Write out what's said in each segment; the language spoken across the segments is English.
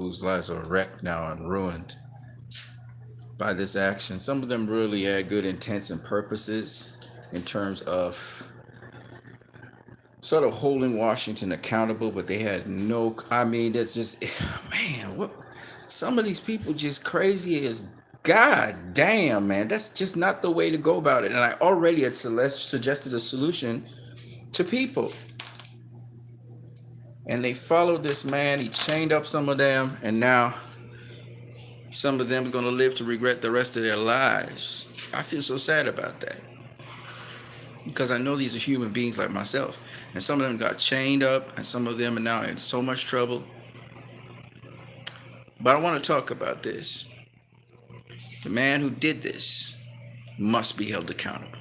whose lives are wrecked now and ruined by this action. Some of them really had good intents and purposes in terms of sort of holding Washington accountable, but they had no. I mean, that's just, man. What some of these people just crazy as God damn, man. That's just not the way to go about it. And I already had suggested a solution to people, and they followed this man. He chained up some of them, and now some of them are going to live to regret the rest of their lives. I feel so sad about that because I know these are human beings like myself, and some of them got chained up, and some of them are now in so much trouble. But I want to talk about this. The man who did this must be held accountable.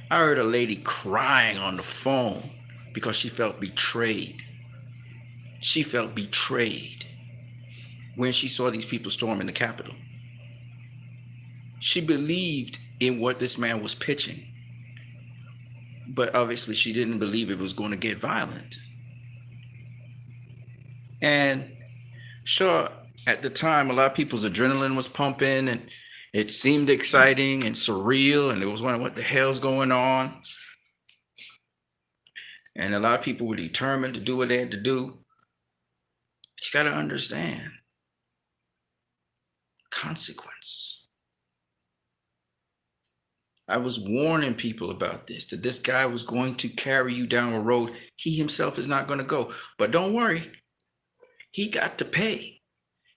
I heard a lady crying on the phone because she felt betrayed. She felt betrayed when she saw these people storming the Capitol. She believed in what this man was pitching, but obviously she didn't believe it was going to get violent. And sure, at the time, a lot of people's adrenaline was pumping and it seemed exciting and surreal, and it was wondering what the hell's going on. And a lot of people were determined to do what they had to do. But you got to understand consequence. I was warning people about this, that this guy was going to carry you down a road he himself is not going to go. But don't worry, he got to pay.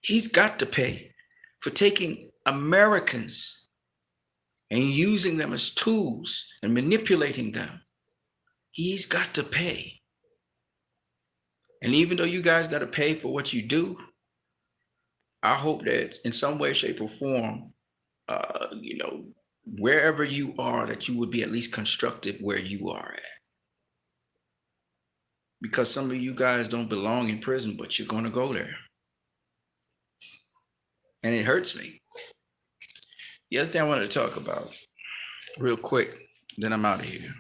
He's got to pay for taking Americans and using them as tools and manipulating them. He's got to pay. And even though you guys got to pay for what you do, I hope that in some way, shape, or form, wherever you are, that you would be at least constructive where you are at. Because some of you guys don't belong in prison, but you're going to go there. And it hurts me. The other thing I wanted to talk about real quick, then I'm out of here.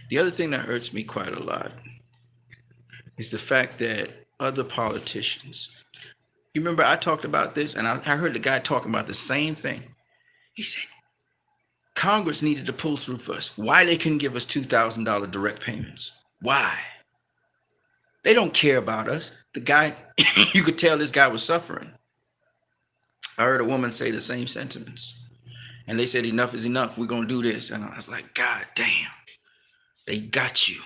The other thing that hurts me quite a lot is the fact that other politicians, you remember I talked about this and I heard the guy talking about the same thing. He said, Congress needed to pull through for us. Why they couldn't give us $2,000 direct payments? Why? They don't care about us. The guy, you could tell this guy was suffering. I heard a woman say the same sentiments. And they said, enough is enough. We're going to do this. And I was like, God damn, they got you.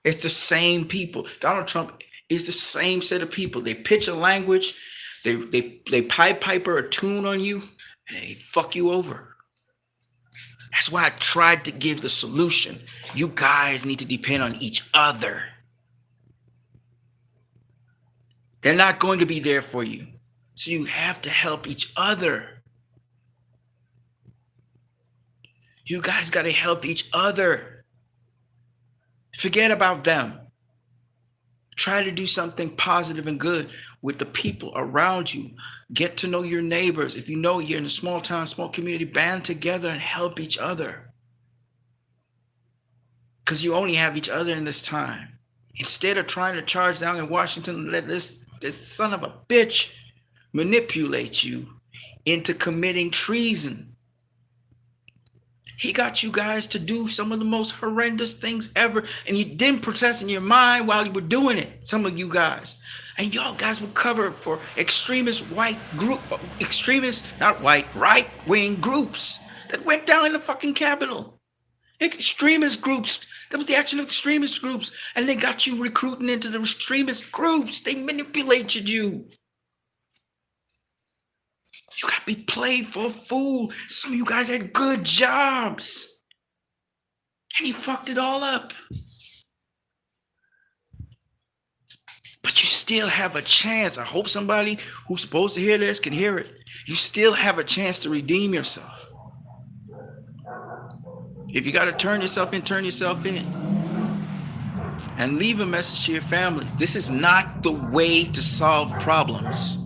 It's the same people. Donald Trump is the same set of people. They pitch a language, they piper a tune on you, and they fuck you over. That's why I tried to give the solution. You guys need to depend on each other. They're not going to be there for you. So you have to help each other. You guys got to help each other. Forget about them. Try to do something positive and good with the people around you. Get to know your neighbors. If you know you're in a small town, small community, band together and help each other. Because you only have each other in this time. Instead of trying to charge down in Washington and let this son of a bitch manipulate you into committing treason. He got you guys to do some of the most horrendous things ever, and you didn't process in your mind while you were doing it, some of you guys. And y'all guys were covered for extremist right-wing groups that went down in the fucking Capitol. Extremist groups. That was the action of extremist groups. And they got you recruiting into the extremist groups. They manipulated you. You got to be played for a fool. Some of you guys had good jobs. And you fucked it all up. But you still have a chance. I hope somebody who's supposed to hear this can hear it. You still have a chance to redeem yourself. If you got to turn yourself in, turn yourself in. And leave a message to your families. This is not the way to solve problems.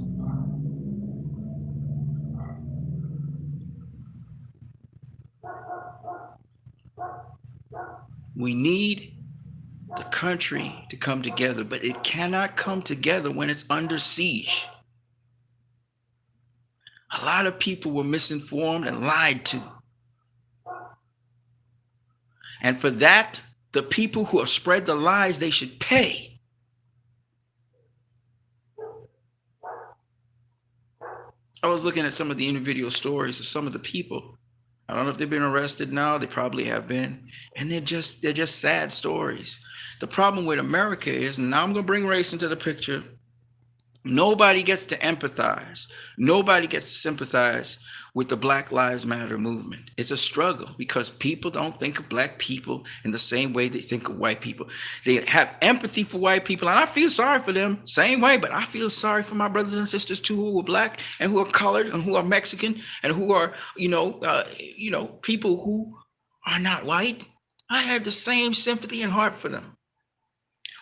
We need the country to come together, but it cannot come together when it's under siege. A lot of people were misinformed and lied to. And for that, the people who have spread the lies, they should pay. I was looking at some of the individual stories of some of the people. I don't know if they've been arrested now. They probably have been. And they're just sad stories. The problem with America is, now I'm going to bring race into the picture. Nobody gets to empathize. Nobody gets to sympathize with the Black Lives Matter movement. It's a struggle because people don't think of black people in the same way they think of white people. They have empathy for white people, and I feel sorry for them, same way, but I feel sorry for my brothers and sisters too, who are black and who are colored and who are Mexican and who are, people who are not white. I have the same sympathy and heart for them.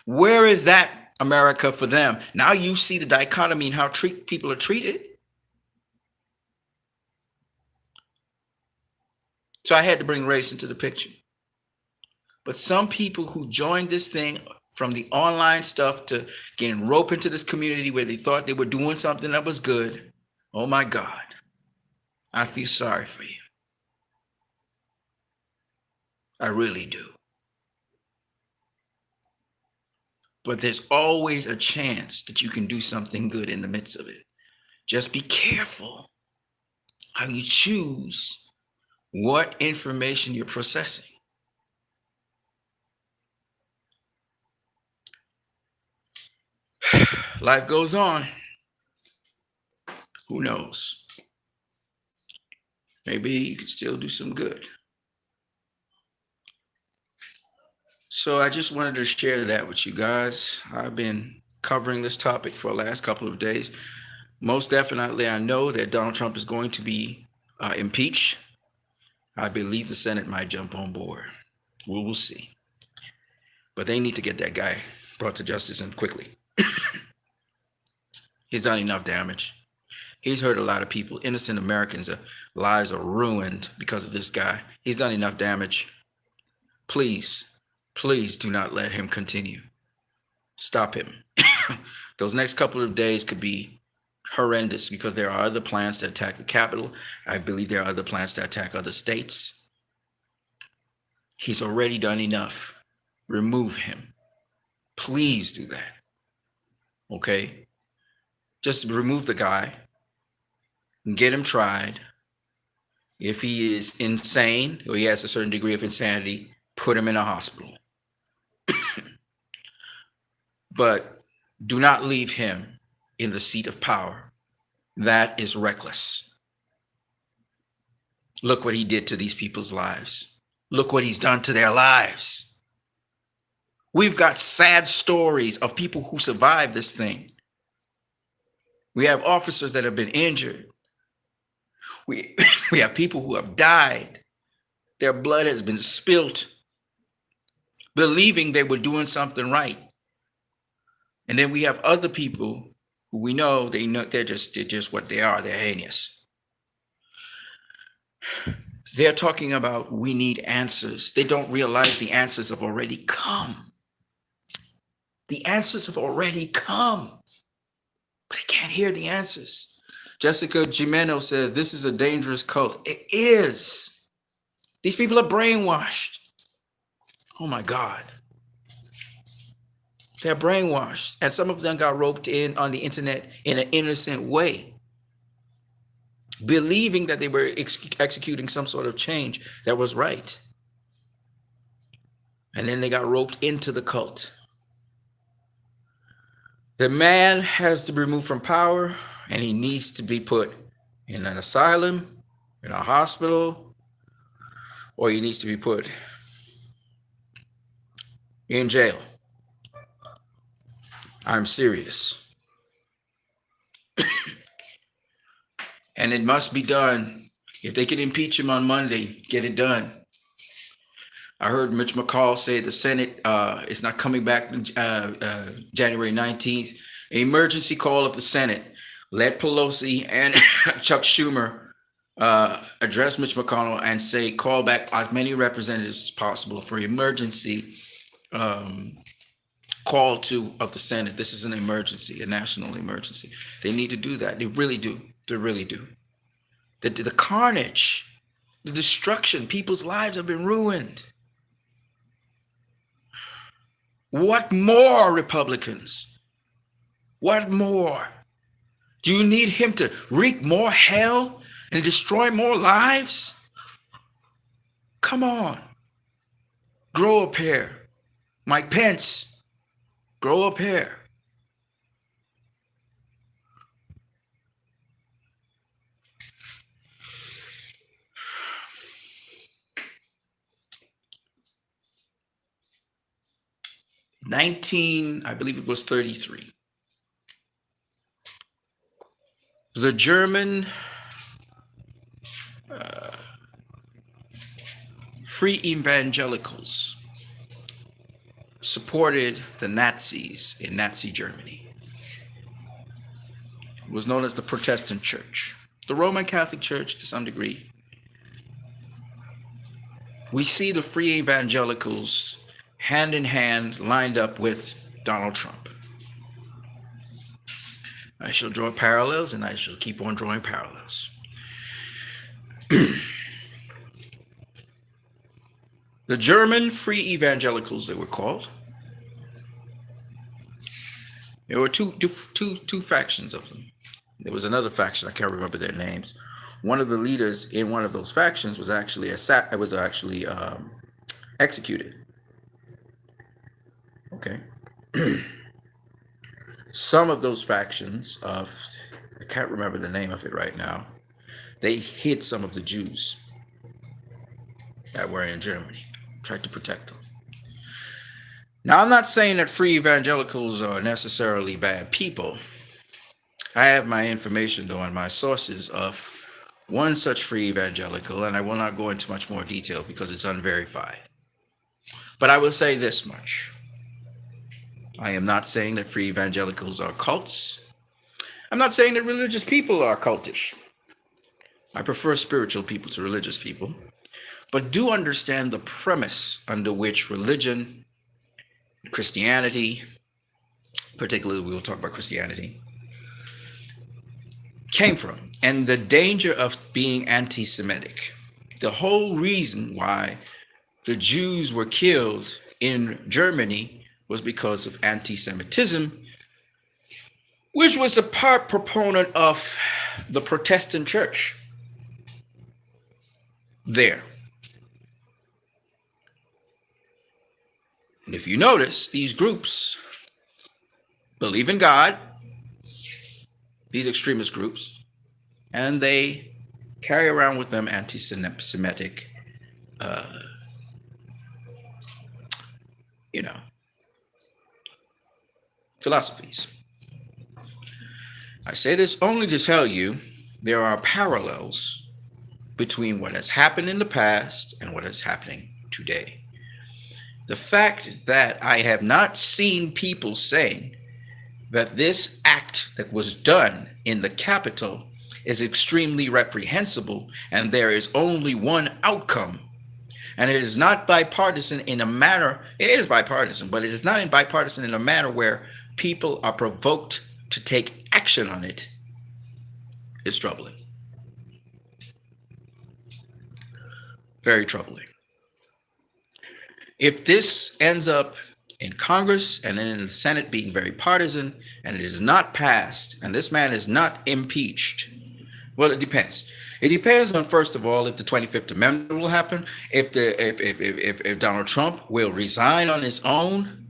Where is that America for them? Now you see the dichotomy in how people are treated. So I had to bring race into the picture. But some people who joined this thing from the online stuff to getting roped into this community where they thought they were doing something that was good, oh my God, I feel sorry for you. I really do. But there's always a chance that you can do something good in the midst of it. Just be careful how you choose what information you're processing. Life goes on. Who knows? Maybe you could still do some good. So I just wanted to share that with you guys. I've been covering this topic for the last couple of days. Most definitely, I know that Donald Trump is going to be impeached. I believe the Senate might jump on board. We will see. But they need to get that guy brought to justice and quickly. He's done enough damage. He's hurt a lot of people. Innocent Americans' lives are ruined because of this guy. He's done enough damage. Please do not let him continue. Stop him. Those next couple of days could be horrendous because there are other plans to attack the Capitol. I believe there are other plans to attack other states. He's already done enough. Remove him. Please do that. Okay? Just remove the guy and get him tried. If he is insane or he has a certain degree of insanity, put him in a hospital. But do not leave him in the seat of power. That is reckless. Look what he did to these people's lives. Look what he's done to their lives. We've got sad stories of people who survived this thing. We have officers that have been injured. We have people who have died. Their blood has been spilt, believing they were doing something right. And then we have other people who we know they're just what they are. They're heinous. They're talking about we need answers. They don't realize the answers have already come. The answers have already come, but they can't hear the answers. Jessica Jimeno says this is a dangerous cult. It is. These people are brainwashed. Oh my God. They're brainwashed. And some of them got roped in on the internet in an innocent way, believing that they were executing some sort of change that was right. And then they got roped into the cult. The man has to be removed from power, and he needs to be put in an asylum, in a hospital, or he needs to be put in jail. I'm serious. And it must be done. If they can impeach him on Monday, get it done. I heard Mitch McCall say the Senate is not coming back January 19th. An emergency call of the Senate. Let Pelosi and Chuck Schumer address Mitch McConnell and say call back as many representatives as possible for emergency um, call to of the Senate. This is an emergency, a national emergency. They need to do that. They really do. They really do. The carnage, the destruction, people's lives have been ruined. What more, Republicans? What more? Do you need him to wreak more hell and destroy more lives? Come on. Grow a pair. Mike Pence, grow a pair. I believe it was 33. The German free evangelicals supported the Nazis in Nazi Germany. It was known as the Protestant Church, the Roman Catholic Church to some degree. We see the free evangelicals hand in hand lined up with Donald Trump. I shall draw parallels, and I shall keep on drawing parallels. The German free evangelicals, they were called. There were two factions of them. There was another faction, I can't remember their names. One of the leaders in one of those factions was actually executed. Okay. Some of those factions I can't remember the name of it right now, they hid some of the Jews that were in Germany, tried to protect them. Now, I'm not saying that free evangelicals are necessarily bad people. I have my information, though, on my sources of one such free evangelical, and I will not go into much more detail because it's unverified. But I will say this much. I am not saying that free evangelicals are cults. I'm not saying that religious people are cultish. I prefer spiritual people to religious people. But do understand the premise under which religion, Christianity, particularly we will talk about Christianity, came from, and the danger of being anti-Semitic. The whole reason why the Jews were killed in Germany was because of anti-Semitism, which was a part proponent of the Protestant church there. And if you notice, these groups believe in God, these extremist groups, and they carry around with them anti-Semitic, philosophies. I say this only to tell you there are parallels between what has happened in the past and what is happening today. The fact that I have not seen people saying that this act that was done in the Capitol is extremely reprehensible and there is only one outcome, and it is not bipartisan in a manner, it is bipartisan, but it is not bipartisan in a manner where people are provoked to take action on it, is troubling. Very troubling. If this ends up in Congress and then in the Senate being very partisan, and it is not passed, and this man is not impeached, well, it depends. It depends on, first of all, if the 25th Amendment will happen, if Donald Trump will resign on his own.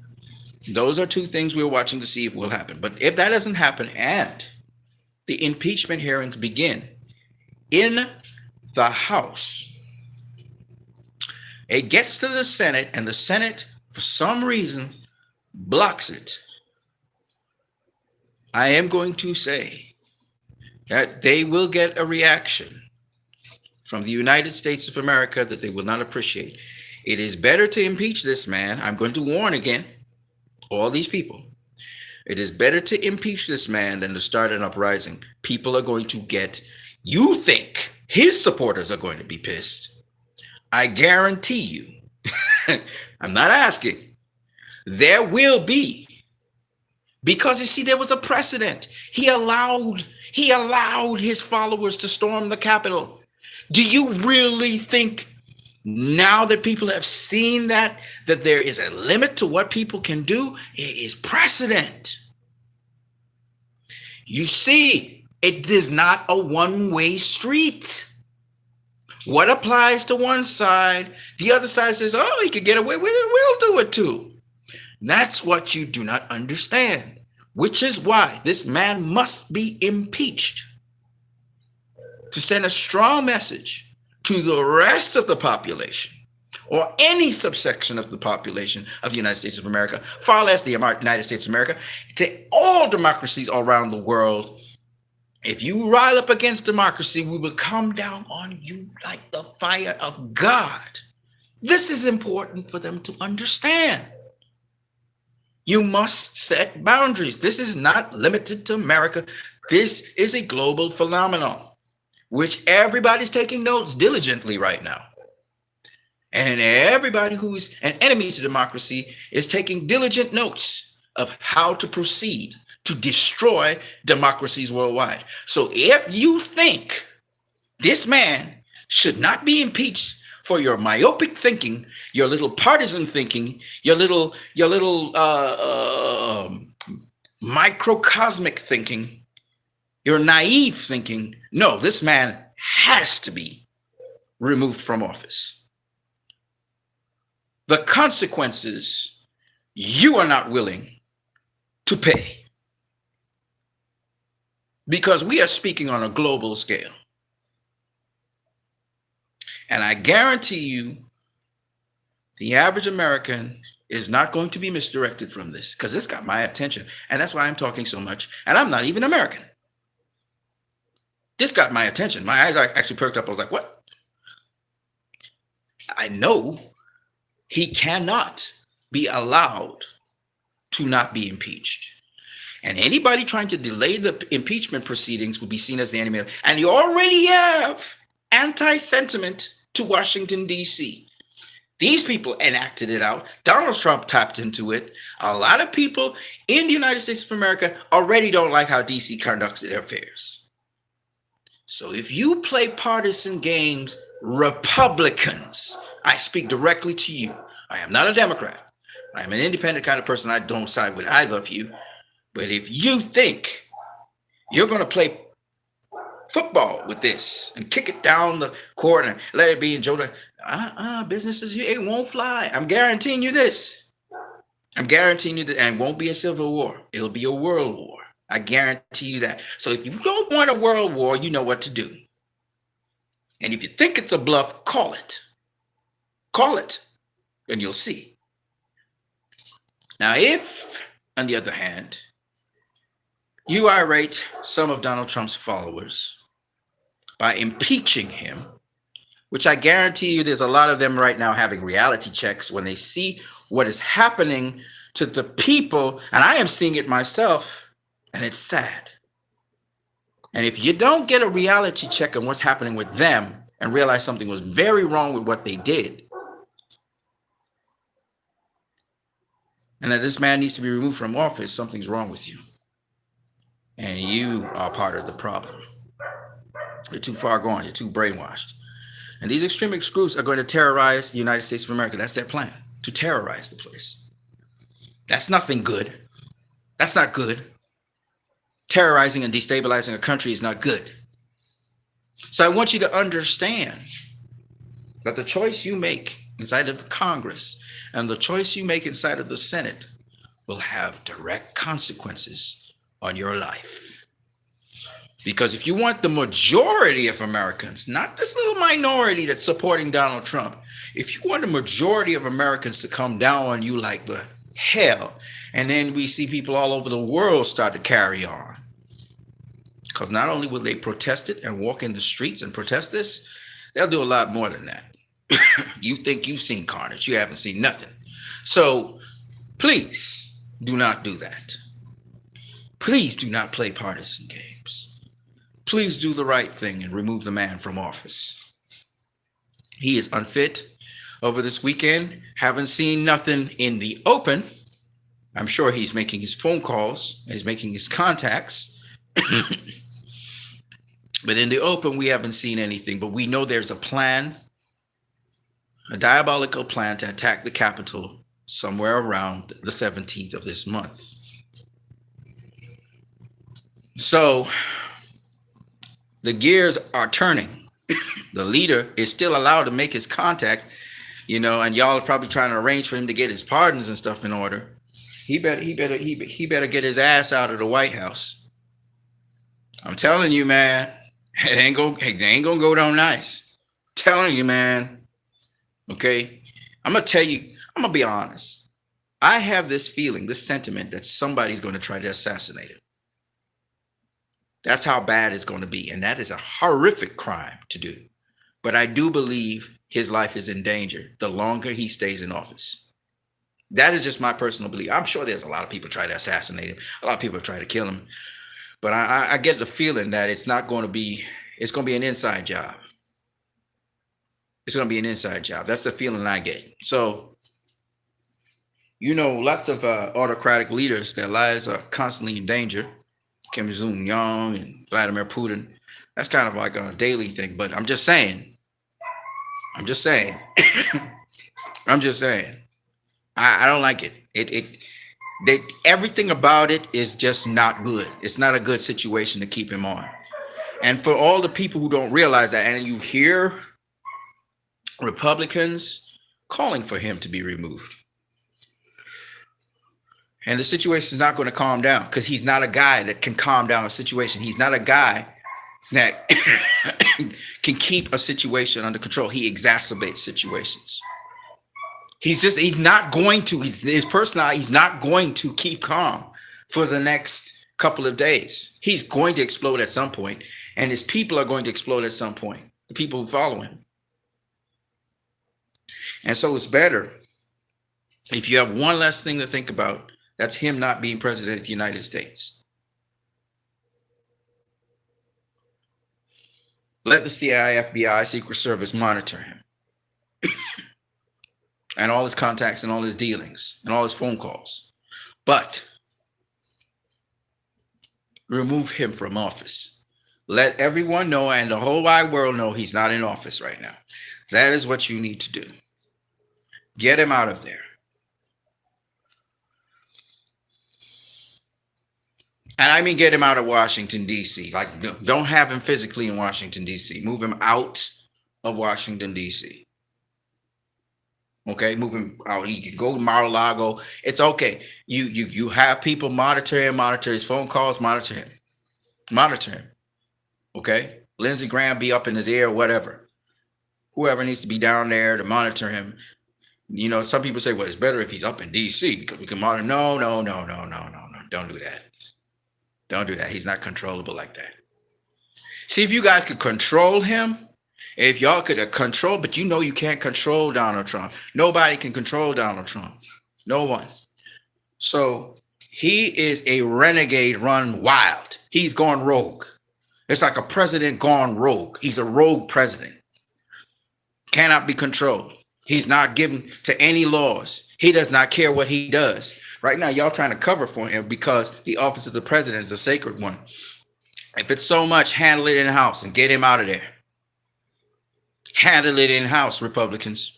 Those are two things we're watching to see if will happen. But if that doesn't happen and the impeachment hearings begin in the House, it gets to the Senate, and the Senate, for some reason, blocks it. I am going to say that they will get a reaction from the United States of America that they will not appreciate. It is better to impeach this man. I'm going to warn again, all these people. It is better to impeach this man than to start an uprising. People are going to get, you think his supporters are going to be pissed. I guarantee you. I'm not asking. There will be, because you see, there was a precedent. He allowed his followers to storm the Capitol. Do you really think now that people have seen that there is a limit to what people can do? It is precedent. You see, it is not a one-way street. What applies to one side, the other side says, oh, he could get away with it, we'll do it too. That's what you do not understand, which is why this man must be impeached, to send a strong message to the rest of the population, or any subsection of the population of the United States of America, far less the United States of America, to all democracies around the world. If you rise up against democracy, we will come down on you like the fire of God. This is important for them to understand. You must set boundaries. This is not limited to America. This is a global phenomenon, which everybody's taking notes diligently right now. And everybody who's an enemy to democracy is taking diligent notes of how to proceed to destroy democracies worldwide. So if you think this man should not be impeached for your myopic thinking, your little partisan thinking, your little microcosmic thinking, your naive thinking, no, this man has to be removed from office. The consequences you are not willing to pay, because we are speaking on a global scale. And I guarantee you, the average American is not going to be misdirected from this, because this got my attention. And that's why I'm talking so much. And I'm not even American. This got my attention. My eyes actually perked up. I was like, what? I know he cannot be allowed to not be impeached. And anybody trying to delay the impeachment proceedings will be seen as the enemy. And you already have anti-sentiment to Washington, D.C. These people enacted it out. Donald Trump tapped into it. A lot of people in the United States of America already don't like how D.C. conducts their affairs. So if you play partisan games, Republicans, I speak directly to you. I am not a Democrat. I am an independent kind of person. I don't side with either of you. But if you think you're going to play football with this and kick it down the court and let it be in Jordan, businesses, it won't fly. I'm guaranteeing you this. I'm guaranteeing you that, and it won't be a civil war. It'll be a world war. I guarantee you that. So if you don't want a world war, you know what to do. And if you think it's a bluff, call it. Call it, and you'll see. Now, if, on the other hand, you irate some of Donald Trump's followers by impeaching him, which I guarantee you there's a lot of them right now having reality checks when they see what is happening to the people, and I am seeing it myself, and it's sad. And if you don't get a reality check on what's happening with them and realize something was very wrong with what they did, and that this man needs to be removed from office, something's wrong with you. And you are part of the problem. You're too far gone. You're too brainwashed. And these extremist groups are going to terrorize the United States of America. That's their plan, to terrorize the place. That's nothing good. That's not good. Terrorizing and destabilizing a country is not good. So I want you to understand that the choice you make inside of the Congress and the choice you make inside of the Senate will have direct consequences on your life. Because if you want the majority of Americans, not this little minority that's supporting Donald Trump, if you want the majority of Americans to come down on you like the hell, and then we see people all over the world start to carry on, because not only will they protest it and walk in the streets and protest this, they'll do a lot more than that. You think you've seen carnage, you haven't seen nothing. So please do not do that. Please do not play partisan games. Please do the right thing and remove the man from office. He is unfit. Over this weekend, haven't seen nothing in the open, I'm sure he's making his phone calls, he's making his contacts. But in the open, we haven't seen anything. But we know there's a plan, a diabolical plan to attack the Capitol somewhere around the 17th of this month. So the gears are turning. The leader is still allowed to make his contacts, and y'all are probably trying to arrange for him to get his pardons and stuff in order. He better get his ass out of the White House. I'm telling you, man, it ain't gonna go down nice. I'm telling you, man. Okay, I'm gonna be honest. I have this feeling, this sentiment that somebody's going to try to assassinate him. That's how bad it's going to be, and that is a horrific crime to do. But I do believe his life is in danger the longer he stays in office. That is just my personal belief. I'm sure there's a lot of people try to assassinate him. A lot of people try to kill him. But I get the feeling that it's going to be an inside job. It's going to be an inside job. That's the feeling I get. So, lots of autocratic leaders, their lives are constantly in danger. Kim Jong-un and Vladimir Putin. That's kind of like a daily thing. But I'm just saying. I don't like it. Everything about it is just not good. It's not a good situation to keep him on. And for all the people who don't realize that, and you hear Republicans calling for him to be removed. And the situation is not going to calm down because he's not a guy that can calm down a situation. He's not a guy that can keep a situation under control. He exacerbates situations. He's not going to, his personality, he's not going to keep calm for the next couple of days. He's going to explode at some point, and his people are going to explode at some point, the people who follow him. And so it's better if you have one less thing to think about, that's him not being president of the United States. Let the CIA, FBI, Secret Service monitor him. And all his contacts and all his dealings and all his phone calls. But remove him from office. Let everyone know and the whole wide world know he's not in office right now. That is what you need to do. Get him out of there. And I mean, get him out of Washington, D.C. Like, don't have him physically in Washington, D.C. Move him out of Washington, D.C. Okay, move him out. He can go to Mar-a-Lago. It's okay. You have people monitor him, monitor his phone calls, monitor him. Okay? Lindsey Graham be up in his ear, whatever. Whoever needs to be down there to monitor him. Some people say, well, it's better if he's up in D.C. because we can monitor. No. Don't do that. Don't do that. He's not controllable like that. See, if you guys could control him, if y'all could control, but you can't control Donald Trump. Nobody can control Donald Trump. No one. So he is a renegade run wild. He's gone rogue. It's like a president gone rogue. He's a rogue president. Cannot be controlled. He's not given to any laws. He does not care what he does. Right now, y'all trying to cover for him because the office of the president is a sacred one. If it's so much, handle it in-house and get him out of there. Handle it in-house, Republicans.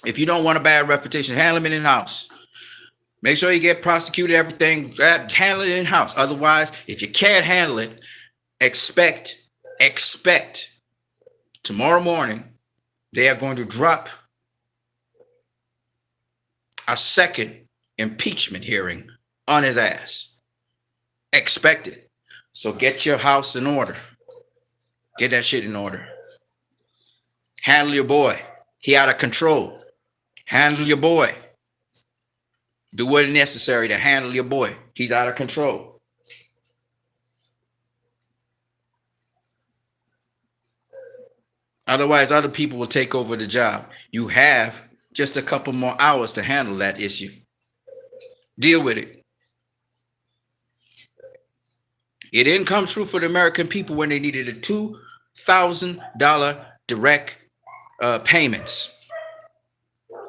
If you don't want a bad reputation, handle him in-house. Make sure you get prosecuted, everything. Handle it in-house. Otherwise, if you can't handle it, expect tomorrow morning, they are going to drop a second impeachment hearing on his ass. Expect it. So get your house in order. Get that shit in order. Handle your boy. He out of control. Handle your boy. Do what is necessary to handle your boy. He's out of control. Otherwise, other people will take over the job. You have just a couple more hours to handle that issue. Deal with it. It didn't come true for the American people when they needed a $2,000 direct payments.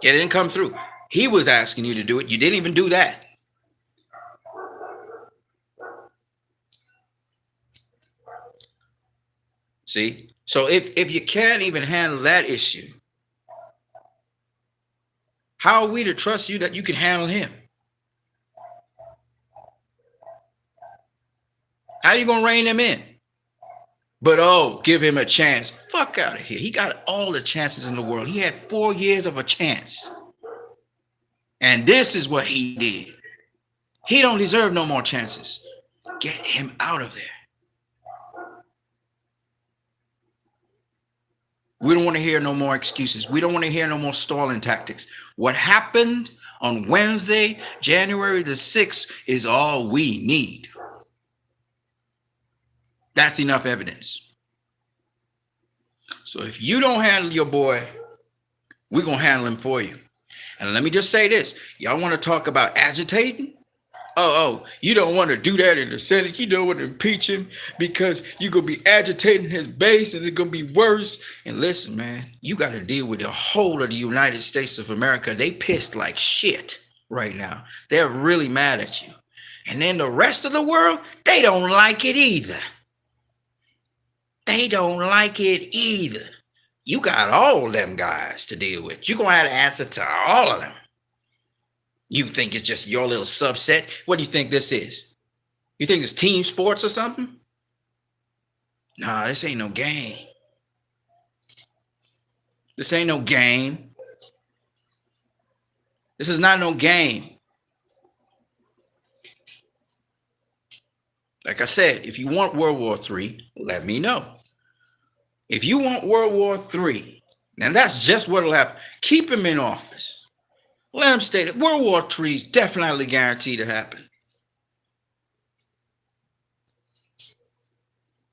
It didn't come through. He was asking you to do it. You didn't even do that. See? So if you can't even handle that issue, how are we to trust you that you can handle him? How are you going to rein him in? But give him a chance. Fuck out of here. He got all the chances in the world. He had 4 years of a chance. And this is what he did. He don't deserve no more chances. Get him out of there. We don't want to hear no more excuses. We don't want to hear no more stalling tactics. What happened on Wednesday, January the 6th, is all we need. That's enough evidence. So if you don't handle your boy, we're going to handle him for you. And let me just say this. Y'all want to talk about agitating? You don't want to do that in the Senate. You don't want to impeach him because you're going to be agitating his base and it's going to be worse. And listen, man, you got to deal with the whole of the United States of America. They pissed like shit right now. They're really mad at you. And then the rest of the world, they don't like it either. They don't like it either. You got all them guys to deal with. You're going to have to answer to all of them. You think it's just your little subset? What do you think this is? You think it's team sports or something? Nah, this ain't no game. This ain't no game. This is not no game. Like I said, if you want World War III, let me know. If you want World War III, and that's just what'll happen, keep him in office. Let him stay there. World War III is definitely guaranteed to happen.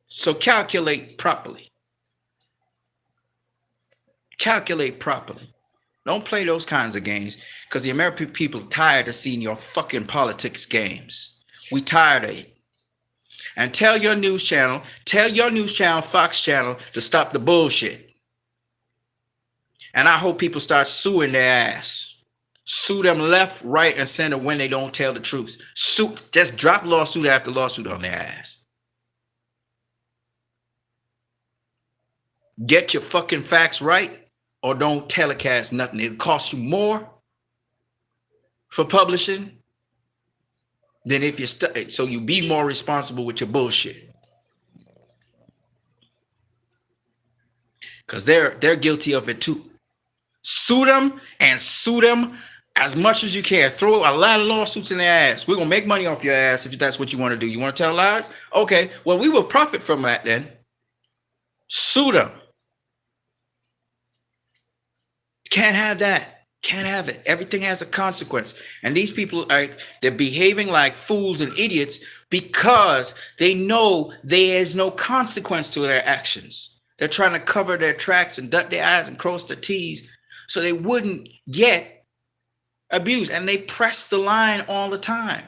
So calculate properly. Calculate properly. Don't play those kinds of games because the American people are tired of seeing your fucking politics games. We tired of it. And tell your news channel, Fox Channel, to stop the bullshit. And I hope people start suing their ass. Sue them left, right, and center when they don't tell the truth. Sue, just drop lawsuit after lawsuit on their ass. Get your fucking facts right or don't telecast nothing. It'll cost you more for publishing than if you so you be more responsible with your bullshit. Because they're guilty of it too. Sue them and sue them as much as you can. Throw a lot of lawsuits in their ass. We're going to make money off your ass if that's what you want to do. You want to tell lies? Okay, well, we will profit from that then. Sue them. Can't have that. Can't have it. Everything has a consequence. And these people they're behaving like fools and idiots because they know there is no consequence to their actions. They're trying to cover their tracks and dot their I's and cross their T's so they wouldn't get abused. And they press the line all the time.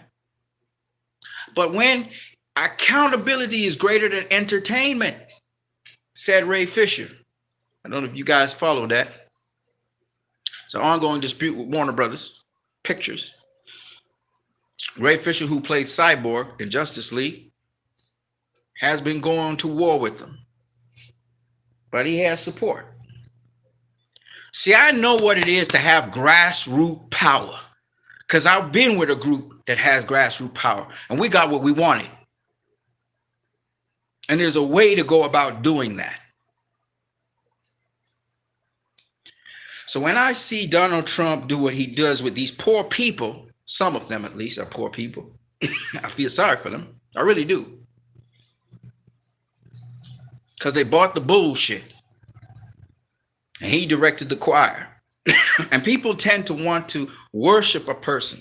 But when accountability is greater than entertainment, said Ray Fisher. I don't know if you guys follow that. It's an ongoing dispute with Warner Brothers Pictures. Ray Fisher, who played Cyborg in Justice League, has been going to war with them. But he has support. See, I know what it is to have grassroots power because I've been with a group that has grassroots power and we got what we wanted. And there's a way to go about doing that. So when I see Donald Trump do what he does with these poor people, some of them at least are poor people, I feel sorry for them. I really do. Because they bought the bullshit. And he directed the choir. And people tend to want to worship a person.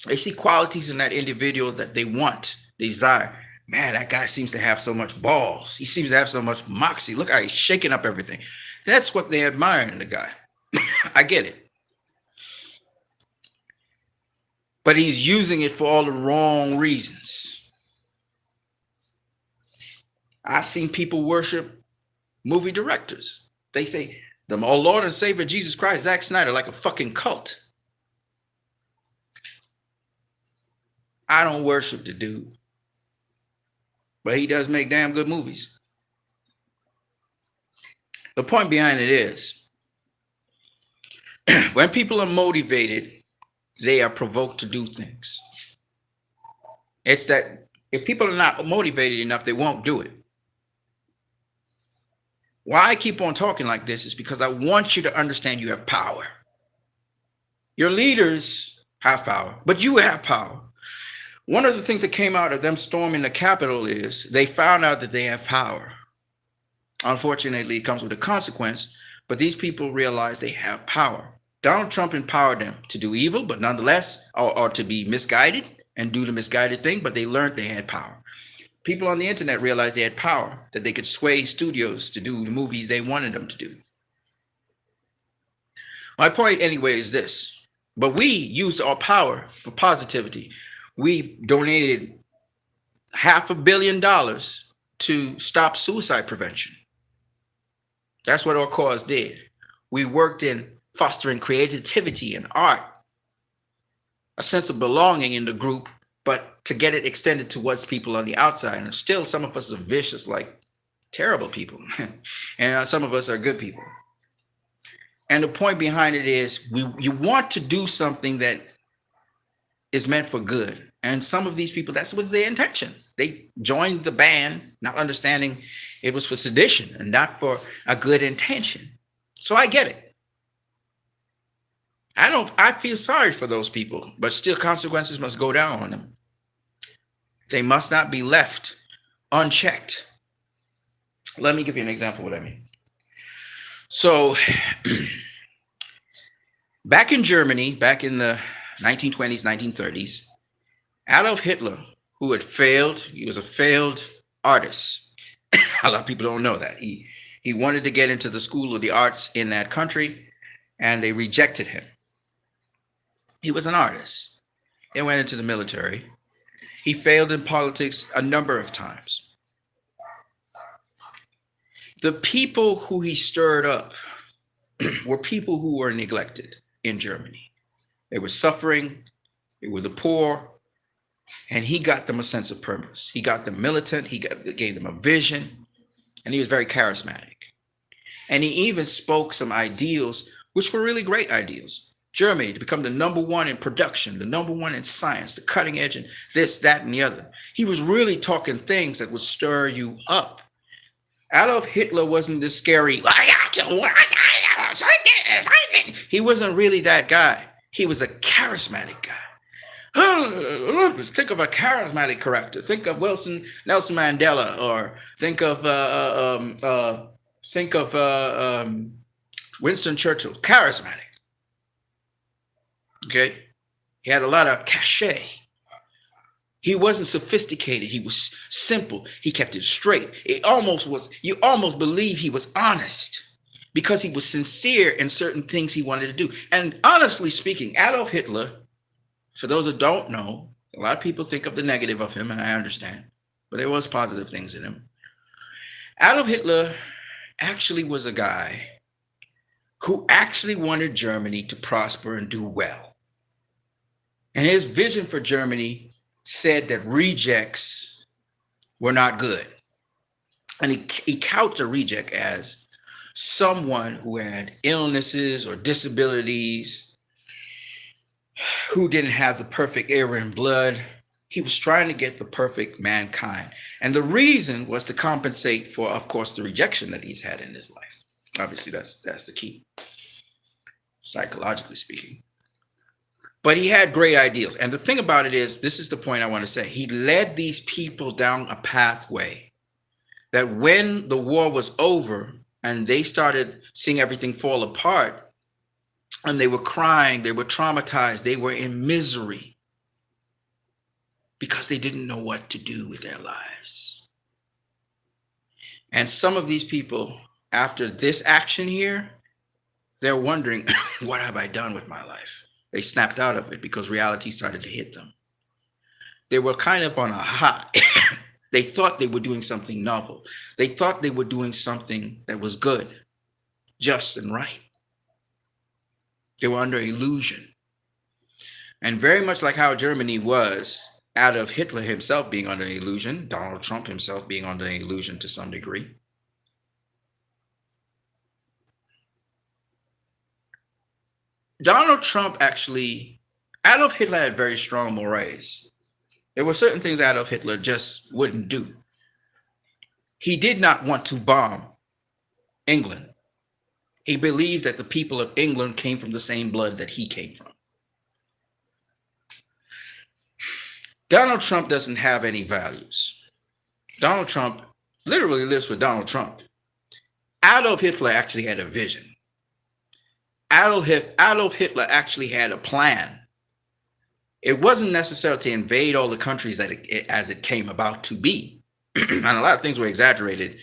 They see qualities in that individual that they want, they desire. Man, that guy seems to have so much balls. He seems to have so much moxie. Look how he's shaking up everything. That's what they admire in the guy. I get it. But he's using it for all the wrong reasons. I've seen people worship movie directors. They say, the Lord and Savior Jesus Christ, Zack Snyder, like a fucking cult. I don't worship the dude. But he does make damn good movies. The point behind it is when people are motivated, they are provoked to do things. It's that if people are not motivated enough, they won't do it. Why I keep on talking like this is because I want you to understand you have power. Your leaders have power, but you have power. One of the things that came out of them storming the Capitol is they found out that they have power. Unfortunately, it comes with a consequence, but these people realize they have power. Donald Trump empowered them to do evil, but nonetheless, or to be misguided and do the misguided thing, but they learned they had power. People on the internet realized they had power, that they could sway studios to do the movies they wanted them to do. My point anyway is this, but we used our power for positivity. We donated $500 million to stop suicide prevention. That's what our cause did. We worked in fostering creativity and art, a sense of belonging in the group, but to get it extended towards people on the outside. And still, some of us are vicious, like terrible people, and some of us are good people. And the point behind it is you want to do something that is meant for good. And some of these people, that was their intention. They joined the band, not understanding it was for sedition and not for a good intention. So I get it. I feel sorry for those people, but still consequences must go down on them. They must not be left unchecked. Let me give you an example of what I mean. So back in Germany, back in the 1920s, 1930s, Adolf Hitler, who had failed, he was a failed artist. A lot of people don't know that. He wanted to get into the School of the Arts in that country, and they rejected him. He was an artist. He went into the military. He failed in politics a number of times. The people who he stirred up were people who were neglected in Germany. They were suffering. They were the poor. And he got them a sense of purpose. He got them militant. He gave them a vision. And he was very charismatic. And he even spoke some ideals, which were really great ideals. Germany to become the number one in production, the number one in science, the cutting edge, and this, that, and the other. He was really talking things that would stir you up. Adolf Hitler wasn't this scary, he wasn't really that guy. He was a charismatic guy. Think of a charismatic character. Think of Nelson Mandela, or think of Winston Churchill. Charismatic. Okay, he had a lot of cachet. He wasn't sophisticated. He was simple. He kept it straight. You almost believe he was honest because he was sincere in certain things he wanted to do. And honestly speaking, Adolf Hitler, for those who don't know, a lot of people think of the negative of him, and I understand, but there was positive things in him. Adolf Hitler actually was a guy who actually wanted Germany to prosper and do well. And his vision for Germany said that rejects were not good. And he couched a reject as someone who had illnesses or disabilities, who didn't have the perfect air and blood. He was trying to get the perfect mankind. And the reason was to compensate for, of course, the rejection that he's had in his life. Obviously, that's the key, psychologically speaking. But he had great ideals. And the thing about it is, this is the point I want to say. He led these people down a pathway that when the war was over and they started seeing everything fall apart, and they were crying, they were traumatized, they were in misery because they didn't know what to do with their lives. And some of these people, after this action here, they're wondering, what have I done with my life? They snapped out of it because reality started to hit them. They were kind of on a high. They thought they were doing something novel. They thought they were doing something that was good, just and right. They were under illusion. And very much like how Germany was, Adolf Hitler himself being under illusion, Donald Trump himself being under illusion to some degree. Donald Trump actually, Adolf Hitler had very strong mores. There were certain things Adolf Hitler just wouldn't do. He did not want to bomb England. He believed that the people of England came from the same blood that he came from. Donald Trump doesn't have any values. Donald Trump literally lives for Donald Trump. Adolf Hitler actually had a vision. Adolf Hitler actually had a plan. It wasn't necessary to invade all the countries that as it came about to be. And a lot of things were exaggerated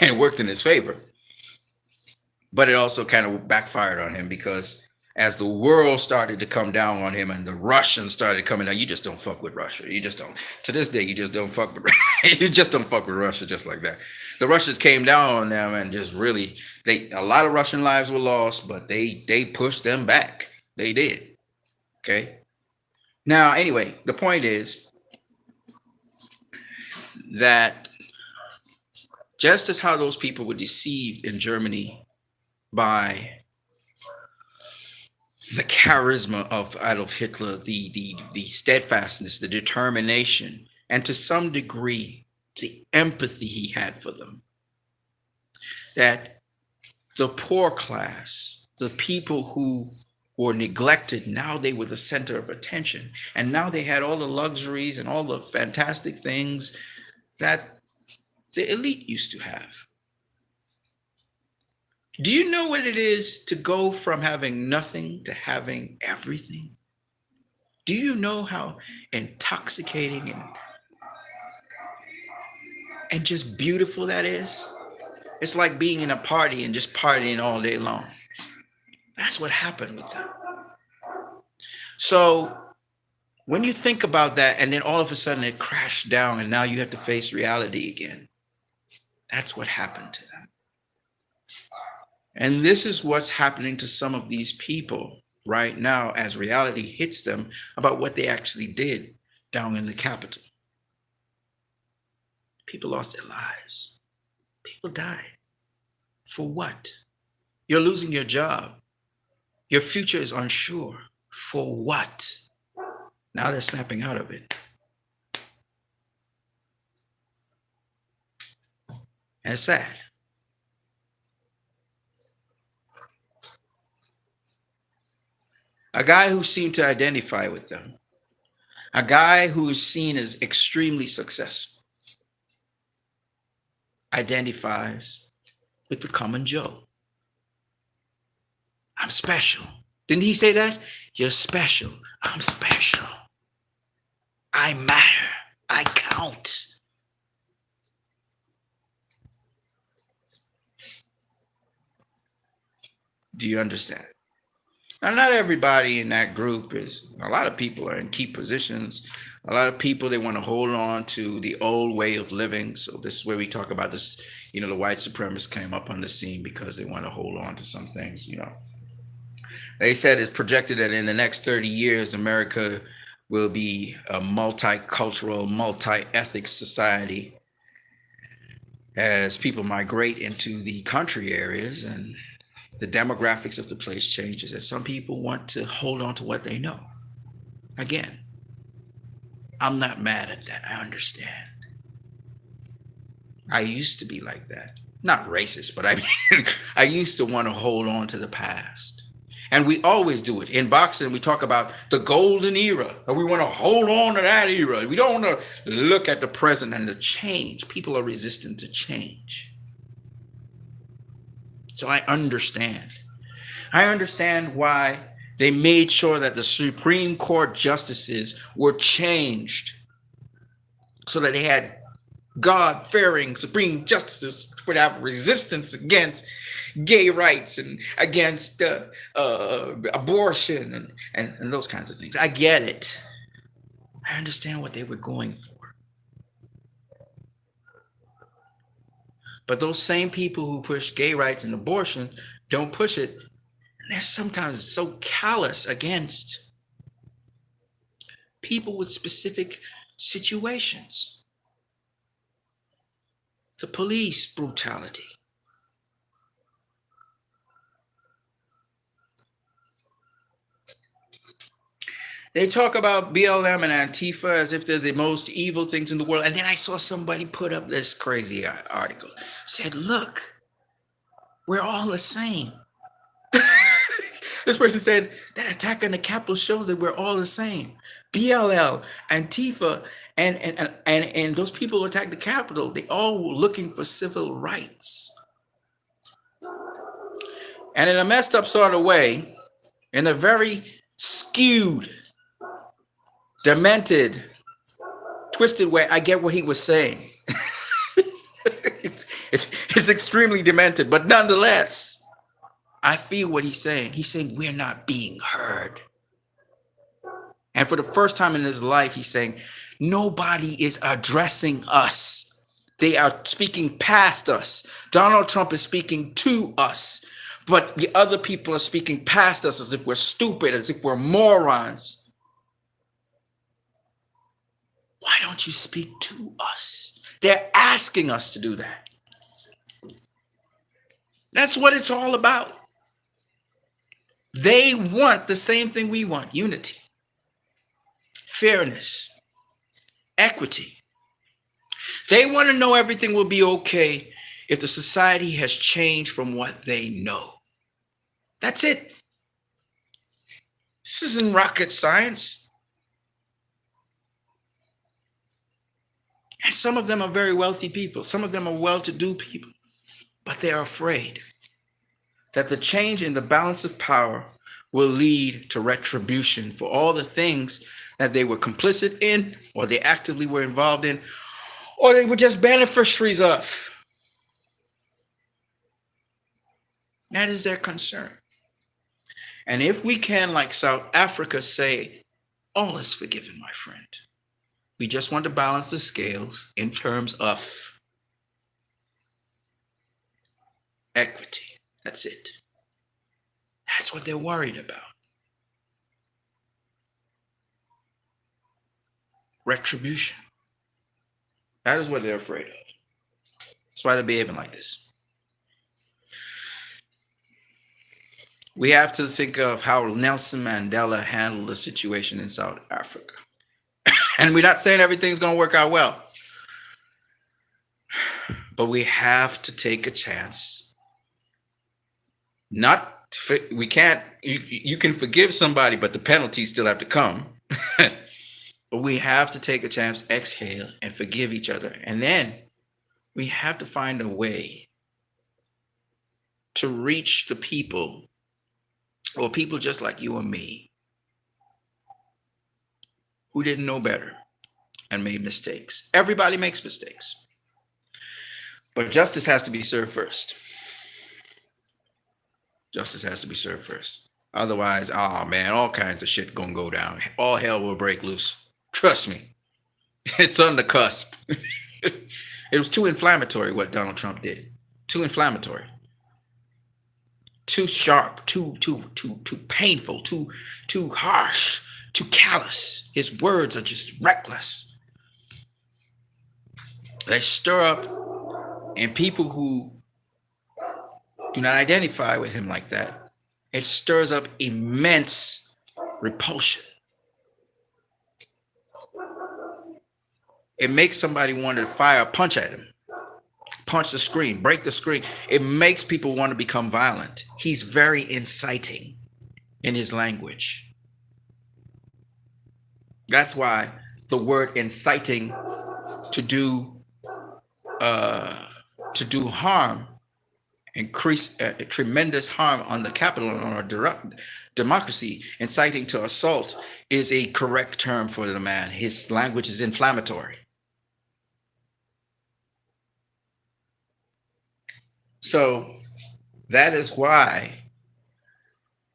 and worked in his favor. But it also kind of backfired on him because as the world started to come down on him and the Russians started coming down, you just don't fuck with Russia. You just don't. To this day, you just don't fuck with you just don't fuck with Russia just like that. The Russians came down on them and just really a lot of Russian lives were lost, but they pushed them back. They did. Okay. Now, anyway, the point is that just as how those people were deceived in Germany by the charisma of Adolf Hitler, the steadfastness, the determination, and to some degree, the empathy he had for them. That the poor class, the people who were neglected, now they were the center of attention. And now they had all the luxuries and all the fantastic things that the elite used to have. Do you know what it is to go from having nothing to having everything? Do you know how intoxicating and just beautiful that is? It's like being in a party and just partying all day long. That's what happened with them. So when you think about that, and then all of a sudden it crashed down, and now you have to face reality again. That's what happened to them. And this is what's happening to some of these people right now as reality hits them about what they actually did down in the Capitol. People lost their lives. People died. For what? You're losing your job. Your future is unsure. For what? Now they're snapping out of it. And it's sad. A guy who seemed to identify with them. A guy who is seen as extremely successful identifies with the common Joe. I'm special. Didn't he say that? You're special. I'm special. I matter. I count. Do you understand? Now, not everybody in that group is, a lot of people are in key positions. A lot of people, they want to hold on to the old way of living. So this is where we talk about this, the white supremacists came up on the scene because they want to hold on to some things, They said it's projected that in the next 30 years, America will be a multicultural, multi-ethnic society as people migrate into the country areas and the demographics of the place changes, and some people want to hold on to what they know. Again, I'm not mad at that. I understand. I used to be like that. Not racist, but I mean, I used to want to hold on to the past. And we always do it. In boxing, we talk about the golden era, and we want to hold on to that era. We don't want to look at the present and the change. People are resistant to change. So I understand. I understand why they made sure that the Supreme Court justices were changed so that they had God-fearing Supreme justices would have resistance against gay rights and against abortion and those kinds of things. I get it. I understand what they were going for. But those same people who push gay rights and abortion don't push it. And they're sometimes so callous against people with specific situations. The police brutality. They talk about BLM and Antifa as if they're the most evil things in the world. And then I saw somebody put up this crazy article. Said, look, we're all the same. This person said that attack on the Capitol shows that we're all the same. BLL, Antifa, and those people who attacked the Capitol, they all were looking for civil rights. And in a messed up sort of way, in a very skewed, demented, twisted way, I get what he was saying. it's extremely demented, but nonetheless, I feel what he's saying. He's saying we're not being heard. And for the first time in his life, he's saying nobody is addressing us. They are speaking past us. Donald Trump is speaking to us, but the other people are speaking past us as if we're stupid, as if we're morons. Why don't you speak to us? They're asking us to do that. That's what it's all about. They want the same thing we want: unity, fairness, equity. They want to know everything will be okay if the society has changed from what they know. That's it. This isn't rocket science. And some of them are very wealthy people. Some of them are well-to-do people. But they are afraid that the change in the balance of power will lead to retribution for all the things that they were complicit in, or they actively were involved in, or they were just beneficiaries of. That is their concern. And if we can, like South Africa, say, all is forgiven, my friend. We just want to balance the scales in terms of equity. That's it. That's what they're worried about. Retribution. That is what they're afraid of. That's why they're behaving like this. We have to think of how Nelson Mandela handled the situation in South Africa. And we're not saying everything's going to work out well. But we have to take a chance. We can't, you can forgive somebody, but the penalties still have to come. But we have to take a chance, exhale, and forgive each other. And then we have to find a way to reach the people, or people just like you and me, who didn't know better and made mistakes. Everybody makes mistakes. But justice has to be served first. Justice has to be served first. Otherwise, oh man, all kinds of shit gonna go down. All hell will break loose. Trust me. It's on the cusp. It was too inflammatory what Donald Trump did. Too inflammatory. Too sharp, too painful, too harsh, too callous. His words are just reckless. They stir up, and people who do not identify with him like that, it stirs up immense repulsion. It makes somebody want to fire a punch at him, punch the screen, break the screen. It makes people want to become violent. He's very inciting in his language. That's why the word inciting to do harm, increase tremendous harm on the Capitol and on our democracy, inciting to assault, is a correct term for the man. His language is inflammatory. So that is why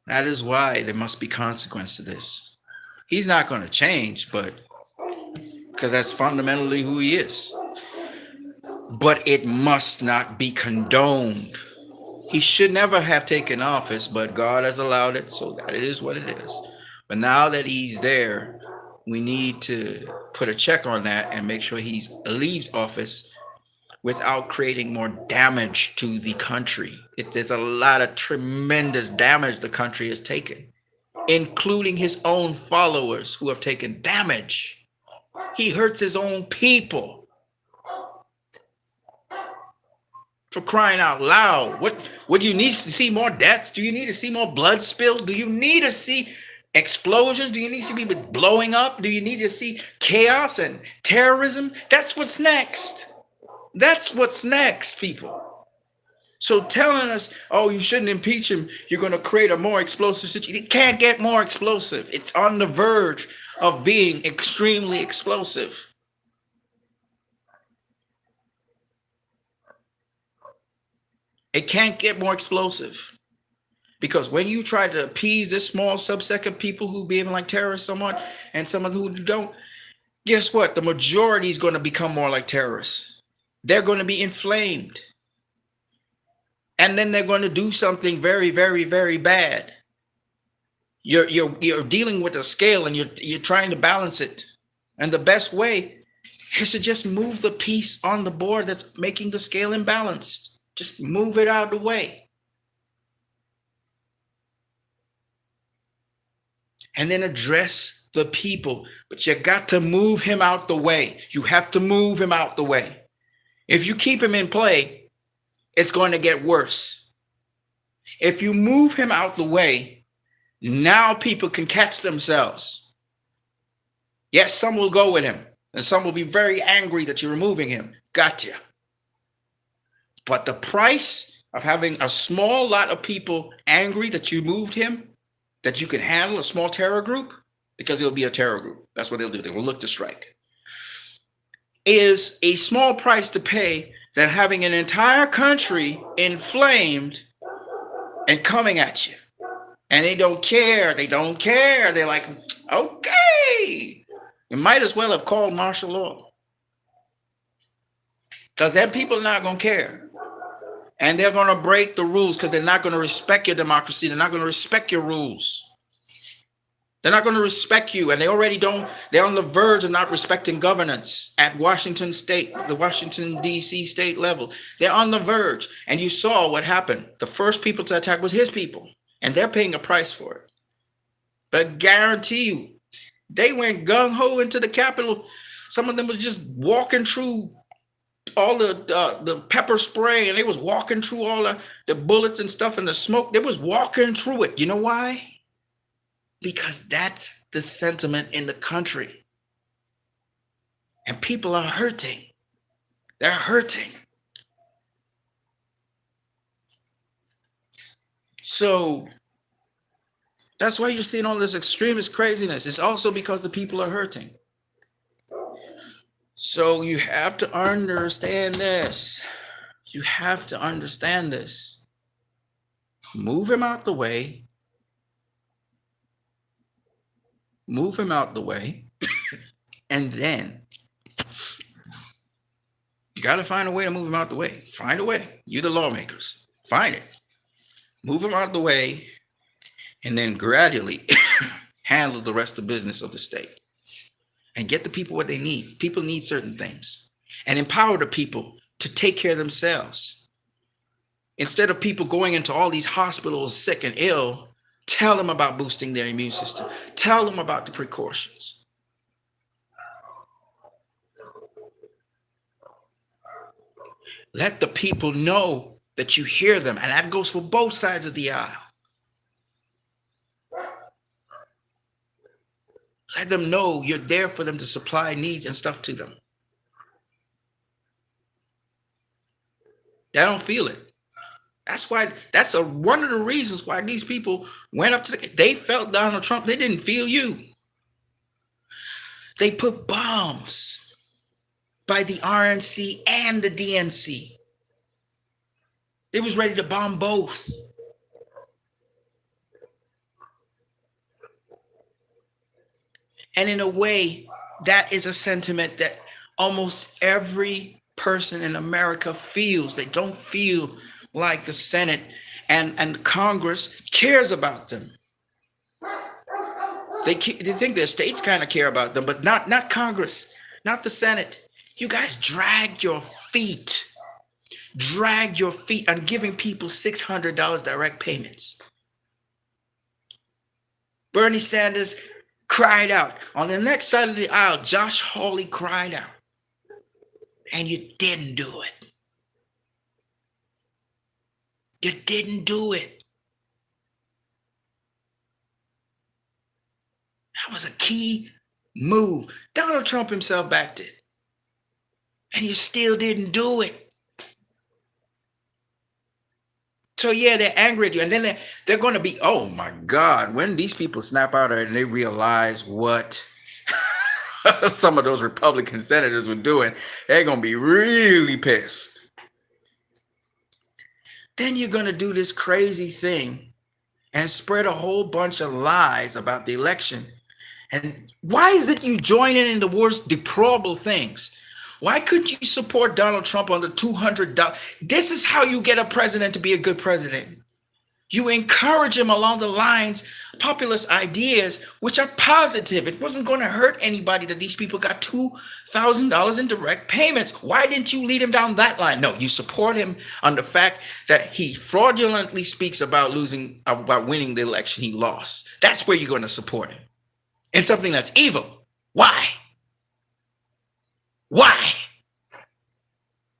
there must be consequence to this. He's not going to change, but because that's fundamentally who he is. But it must not be condoned. He should never have taken office, but God has allowed it, so that it is what it is. But now that he's there, we need to put a check on that and make sure he leaves office without creating more damage to the country. There's a lot of tremendous damage the country has taken. including his own followers who have taken damage. He hurts his own people. For crying out loud. What do you need to see? More deaths? Do you need to see more blood spilled? Do you need to see explosions? Do you need to be blowing up? Do you need to see chaos and terrorism? That's what's next. That's what's next, people. So telling us, oh, you shouldn't impeach him, you're going to create a more explosive situation. It can't get more explosive. It's on the verge of being extremely explosive. It can't get more explosive. Because when you try to appease this small subset of people who behave like terrorists somewhat, and some of who don't, guess what? The majority is going to become more like terrorists. They're going to be inflamed. And then they're going to do something very, very, very bad. You're dealing with a scale and you're trying to balance it. And the best way is to just move the piece on the board that's making the scale imbalanced. Just move it out of the way. And then address the people. But you got to move him out the way. You have to move him out the way. If you keep him in play, it's going to get worse. If you move him out the way, now people can catch themselves. Yes, some will go with him. And some will be very angry that you're removing him. Gotcha. But the price of having a small lot of people angry that you moved him, that you can handle a small terror group, because it'll be a terror group. That's what they'll do. They will look to strike. Is a small price to pay than having an entire country inflamed and coming at you. And they don't care. They don't care. They're like, okay. You might as well have called martial law. Because then people are not going to care. And they're going to break the rules because they're not going to respect your democracy. They're not going to respect your rules. They're not going to respect you. And they already don't. They're on the verge of not respecting governance at Washington State, the Washington, D.C. state level. They're on the verge. And you saw what happened. The first people to attack was his people. And they're paying a price for it. But guarantee you, they went gung-ho into the Capitol. Some of them was just walking through all the pepper spray, and they was walking through all the bullets and stuff and the smoke. They was walking through it. You know why? Because that's the sentiment in the country. And people are hurting. They're hurting. So that's why you're seeing all this extremist craziness. It's also because the people are hurting. So you have to understand this. You have to understand this. Move him out the way. Move him out the way. And then you got to find a way to move him out the way. Find a way. You the lawmakers. Find it. Move him out the way. And then gradually handle the rest of the business of the state. And get the people what they need. People need certain things. And empower the people to take care of themselves. Instead of people going into all these hospitals sick and ill, tell them about boosting their immune system. Tell them about the precautions. Let the people know that you hear them. And that goes for both sides of the aisle. Let them know you're there for them to supply needs and stuff to them. They don't feel it. That's one of the reasons why these people went up to they felt Donald Trump. They didn't feel you. They put bombs by the RNC and the DNC. They was ready to bomb both. And in a way, that is a sentiment that almost every person in America feels. They don't feel like the Senate and Congress cares about them. They think their states kind of care about them, but not Congress, not the Senate. You guys dragged your feet on giving people $600 direct payments. Bernie Sanders cried out. On the next side of the aisle, Josh Hawley cried out. And you didn't do it. You didn't do it. That was a key move. Donald Trump himself backed it. And you still didn't do it. So yeah, they're angry at you. And then they're going to be, oh my God, when these people snap out of it and they realize what some of those Republican senators were doing, they're going to be really pissed. Then you're going to do this crazy thing and spread a whole bunch of lies about the election. And why is it you join in the worst deplorable things? Why couldn't you support Donald Trump on the $200? This is how you get a president to be a good president. You encourage him along the lines, populist ideas, which are positive. It wasn't going to hurt anybody that these people got $2,000 in direct payments. Why didn't you lead him down that line? No, you support him on the fact that he fraudulently speaks about winning the election he lost. That's where you're going to support him. And something that's evil. Why? Why?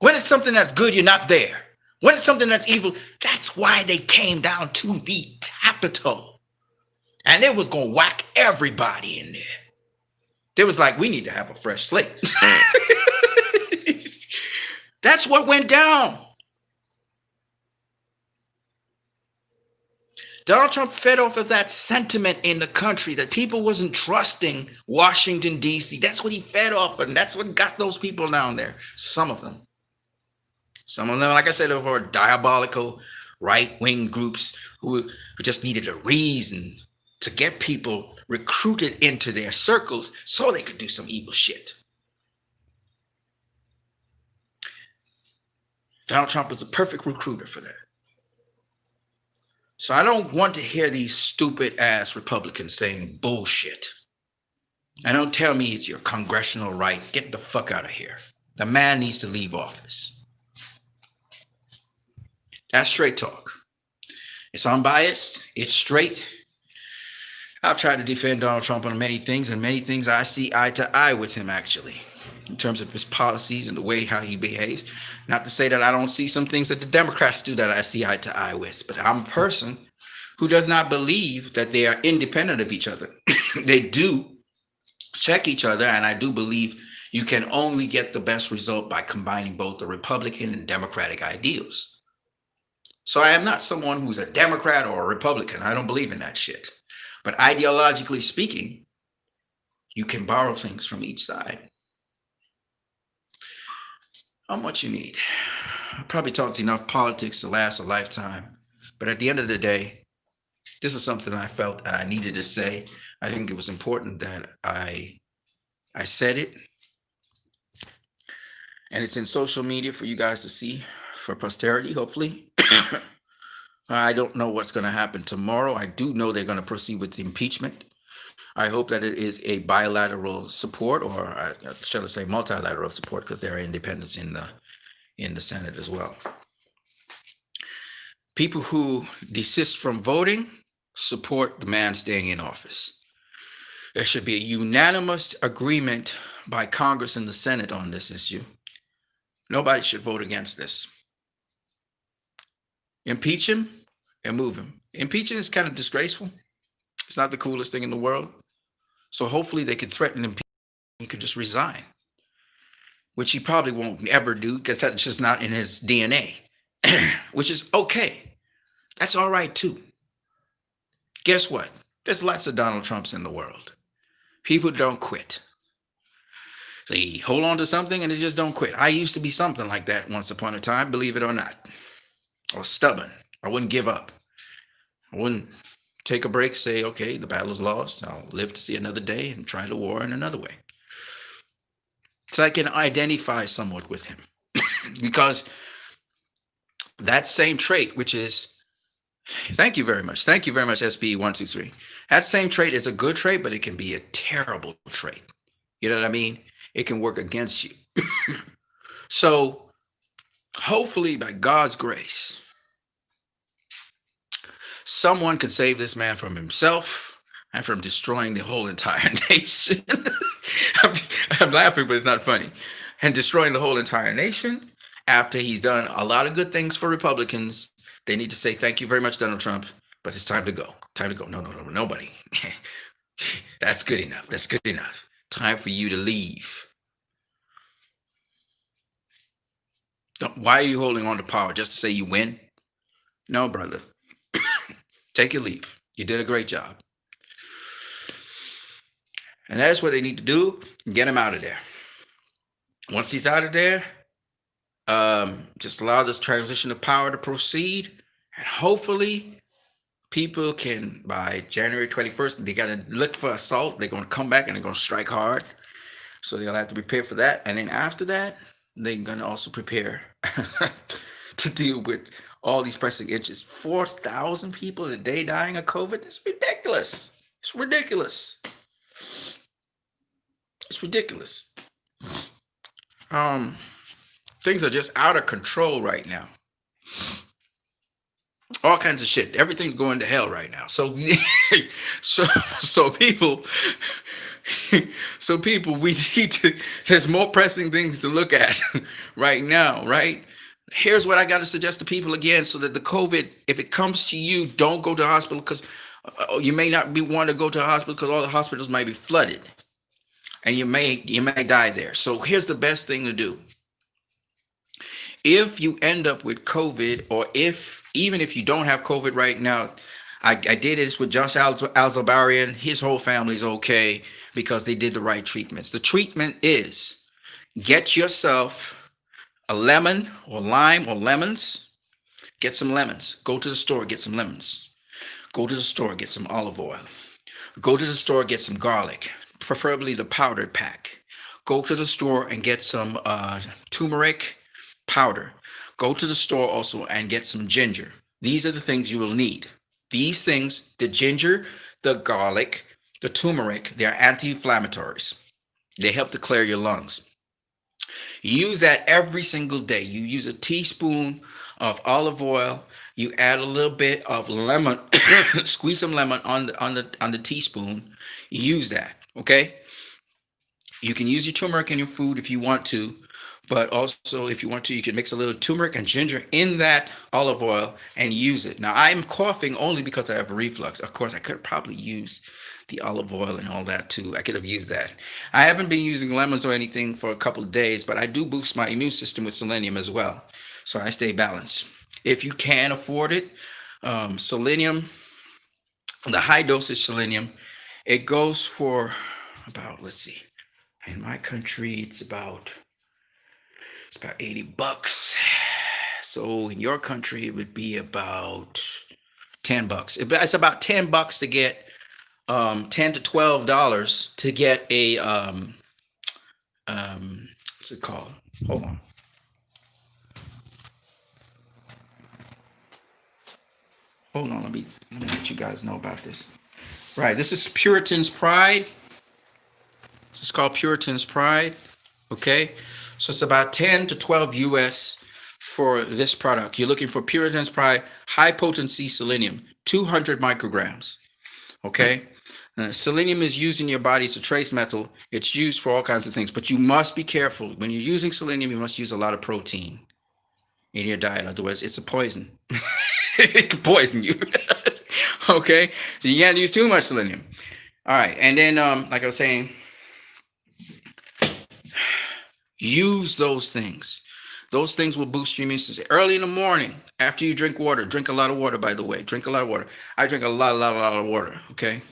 When it's something that's good, you're not there. When it's something that's evil, that's why they came down to the Capitol. And it was going to whack everybody in there. They was like, we need to have a fresh slate. That's what went down. Donald Trump fed off of that sentiment in the country that people wasn't trusting Washington, D.C. That's what he fed off, and that's what got those people down there. Some of them, like I said, were diabolical right-wing groups who just needed a reason to get people recruited into their circles so they could do some evil shit. Donald Trump was the perfect recruiter for that. So I don't want to hear these stupid ass Republicans saying bullshit. And don't tell me it's your congressional right. Get the fuck out of here. The man needs to leave office. That's straight talk. It's unbiased. It's straight. I've tried to defend Donald Trump on many things, and many things I see eye to eye with him, actually, in terms of his policies and the way how he behaves. Not to say that I don't see some things that the Democrats do that I see eye to eye with, but I'm a person who does not believe that they are independent of each other. They do check each other, and I do believe you can only get the best result by combining both the Republican and Democratic ideals. So I am not someone who's a Democrat or a Republican. I don't believe in that shit. But ideologically speaking, you can borrow things from each side. How much you need? I probably talked enough politics to last a lifetime. But at the end of the day, this was something I felt I needed to say. I think it was important that I said it. And it's in social media for you guys to see, for posterity, hopefully. I don't know what's going to happen tomorrow. I do know they're going to proceed with the impeachment. I hope that it is a bilateral support, or shall I say multilateral support, because there are independents in the Senate as well. People who desist from voting support the man staying in office. There should be a unanimous agreement by Congress and the Senate on this issue. Nobody should vote against this. Impeach him and move him. Impeaching is kind of disgraceful. It's not the coolest thing in the world. So hopefully they could threaten him. He could just resign, which he probably won't ever do because that's just not in his DNA, which is okay. That's all right too. Guess what? There's lots of Donald Trumps in the world. People don't quit. They hold on to something and they just don't quit. I used to be something like that once upon a time, believe it or not. I was stubborn. I wouldn't give up. I wouldn't take a break, say, okay, the battle is lost. I'll live to see another day and try the war in another way. So I can identify somewhat with him because that same trait, which is, thank you very much, SB123. That same trait is a good trait, but it can be a terrible trait. You know what I mean? It can work against you. So hopefully by God's grace, someone could save this man from himself and from destroying the whole entire nation. I'm, I'm laughing, but it's not funny. And destroying the whole entire nation after he's done a lot of good things for Republicans. They need to say thank you very much, Donald Trump, but it's time to go. Time to go. No, no, no, nobody. That's good enough. That's good enough. Time for you to leave. Why are you holding on to power? Just to say you win? No, brother. Take your leave. You did a great job. And that's what they need to do. Get him out of there. Once he's out of there, just allow this transition of power to proceed. And hopefully, people can, by January 21st, they got to look for assault. They're going to come back and they're going to strike hard. So they'll have to prepare for that. And then after that, they're going to also prepare to deal with all these pressing issues. 4,000 people a day dying of COVID. That's ridiculous. It's ridiculous. It's ridiculous. Things are just out of control right now. All kinds of shit. Everything's going to hell right now. So, so people, we need to. There's more pressing things to look at right now. Right. Here's what I got to suggest to people again, so that the COVID, if it comes to you, don't go to the hospital, because you may not be want to go to a hospital because all the hospitals might be flooded, and you may die there. So here's the best thing to do. If you end up with COVID, or even if you don't have COVID right now, I did this with Josh Alzabarian. His whole family's okay because they did the right treatments. The treatment is get yourself a lemon or lime or lemons. Get some lemons. Go to the store, get some lemons. Go to the store, get some olive oil. Go to the store, get some garlic, preferably the powdered pack. Go to the store and get some turmeric powder. Go to the store also and get some ginger. These are the things you will need. These things, the ginger, the garlic, the turmeric, they're anti-inflammatories. They help to clear your lungs. You use that every single day. You use a teaspoon of olive oil. You add a little bit of lemon, squeeze some lemon on the teaspoon. You use that, okay? You can use your turmeric in your food if you want to, but also if you want to, you can mix a little turmeric and ginger in that olive oil and use it. Now, I'm coughing only because I have reflux. Of course, I could probably use the olive oil and all that too. I could have used that. I haven't been using lemons or anything for a couple of days, but I do boost my immune system with selenium as well. So I stay balanced. If you can afford it, selenium, the high dosage selenium, it goes for about, let's see, in my country, it's about $80. So in your country, it would be about $10. It's about $10 to get $10 to $12 to get a what's it called? Hold on. Hold on, let me let you guys know about this. Right, this is Puritan's Pride. This is called Puritan's Pride. Okay, so it's about 10 to 12 US for this product. You're looking for Puritan's Pride high potency selenium, 200 micrograms. Okay. Selenium is used in your body as a trace metal. It's used for all kinds of things, but you must be careful. When you're using selenium, you must use a lot of protein in your diet. Otherwise, it's a poison. It can poison you. Okay, so you can't use too much selenium. All right, and then like I was saying, use those things. Those things will boost your immune system. Early in the morning, after you drink water, drink a lot of water, by the way. Drink a lot of water. I drink a lot of water, okay?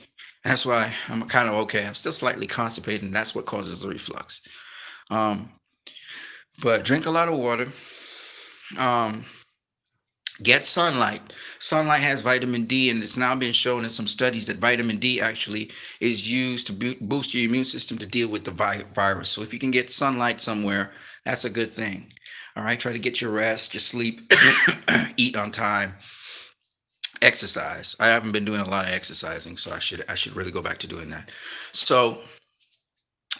That's why I'm kind of okay. I'm still slightly constipated, and that's what causes the reflux. But drink a lot of water. Get sunlight. Sunlight has vitamin D, and it's now been shown in some studies that vitamin D actually is used to boost your immune system to deal with the virus. So if you can get sunlight somewhere, that's a good thing. All right, try to get your rest, your sleep, eat on time. Exercise. I haven't been doing a lot of exercising, so I should really go back to doing that. So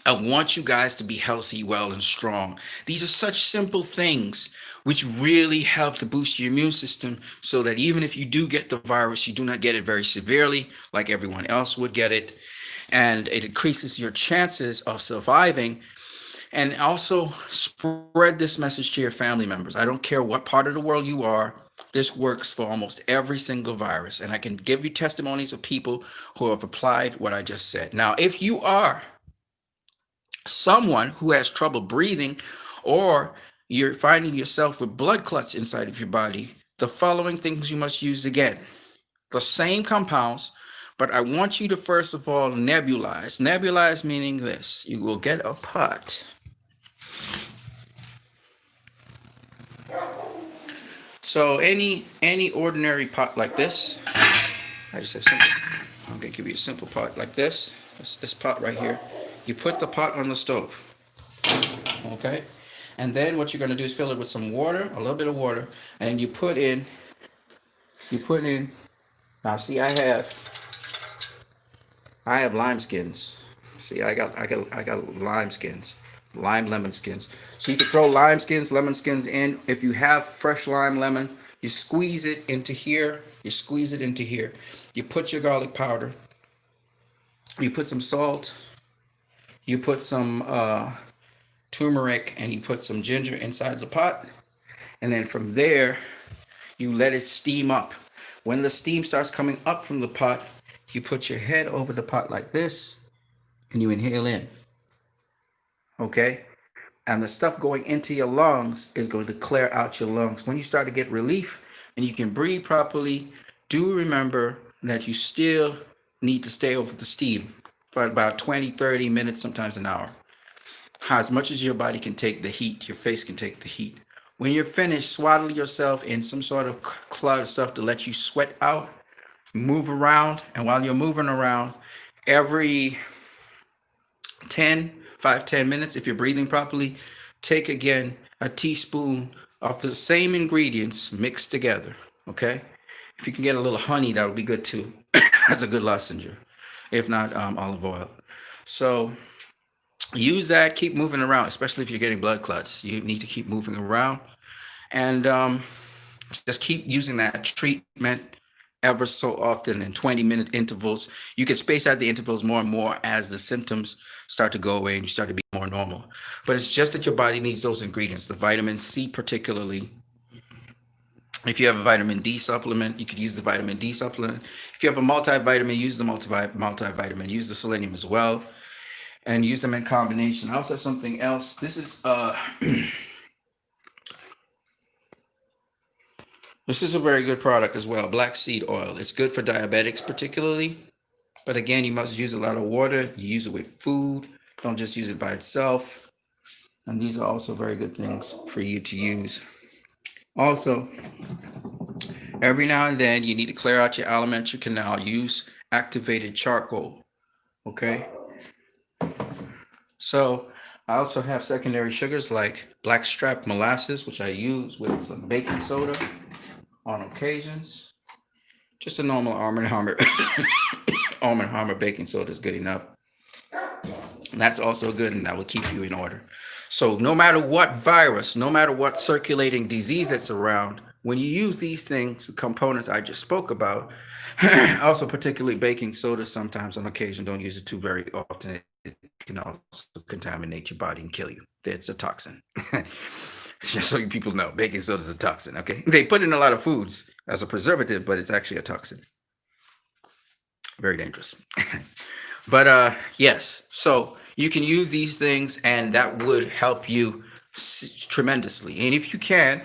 I want you guys to be healthy, well, and strong. These are such simple things. which really help to boost your immune system so that even if you do get the virus, you do not get it very severely like everyone else would get it. And it increases your chances of surviving. And also spread this message to your family members. I don't care what part of the world you are. This works for almost every single virus. And I can give you testimonies of people who have applied what I just said. Now, if you are someone who has trouble breathing, or you're finding yourself with blood clots inside of your body, the following things you must use again. The same compounds, but I want you to first of all nebulize. Nebulize meaning this. You will get a pot. So any ordinary pot like this, I just have simple. I'm gonna give you a simple pot like this. This pot right here. You put the pot on the stove. Okay, and then what you're going to do is fill it with some water, a little bit of water, and you put in now see I have lime skins. See, I got lime skins, lemon skins. So you can throw lime skins, lemon skins in. If you have fresh lime, lemon, you squeeze it into here. You put your garlic powder, you put some salt, you put some turmeric, and you put some ginger inside the pot, and then from there you let it steam up. When the steam starts coming up from the pot, you put your head over the pot like this and you inhale in. Okay, and the stuff going into your lungs is going to clear out your lungs. When you start to get relief and you can breathe properly, do remember that you still need to stay over the steam for about 20-30 minutes, sometimes an hour. As much as your body can take the heat, your face can take the heat. When you're finished, swaddle yourself in some sort of cloud of stuff to let you sweat out, move around, and while you're moving around, every 10 minutes, if you're breathing properly, take again a teaspoon of the same ingredients mixed together. Okay, if you can get a little honey, that would be good too. That's a good lounger. If not, olive oil. So use that. Keep moving around, especially if you're getting blood clots. You need to keep moving around, and just keep using that treatment ever so often in 20-minute intervals. You can space out the intervals more and more as the symptoms start to go away and you start to be more normal. But it's just that your body needs those ingredients, the vitamin C particularly. If you have a vitamin D supplement, you could use the vitamin D supplement. If you have a multivitamin, use the multivitamin. Use the selenium as well, and use them in combination. I also have something else. This is this is a very good product as well. Black seed oil. It's good for diabetics particularly, but again, you must use a lot of water. You use it with food. Don't just use it by itself. And these are also very good things for you to use. Also, every now and then you need to clear out your alimentary canal. Use activated charcoal. Okay. So I also have secondary sugars like blackstrap molasses, which I use with some baking soda on occasions. Just a normal Arm & Hammer Arm & Hammer baking soda is good enough. And that's also good, and that will keep you in order. So no matter what virus, no matter what circulating disease that's around, when you use these things, the components I just spoke about, also particularly baking soda, sometimes on occasion, don't use it too very often. It can also contaminate your body and kill you. It's a toxin. Just so you people know, baking soda is a toxin. Okay, they put in a lot of foods as a preservative, but it's actually a toxin. Very dangerous. But yes, so you can use these things, and that would help you tremendously. And if you can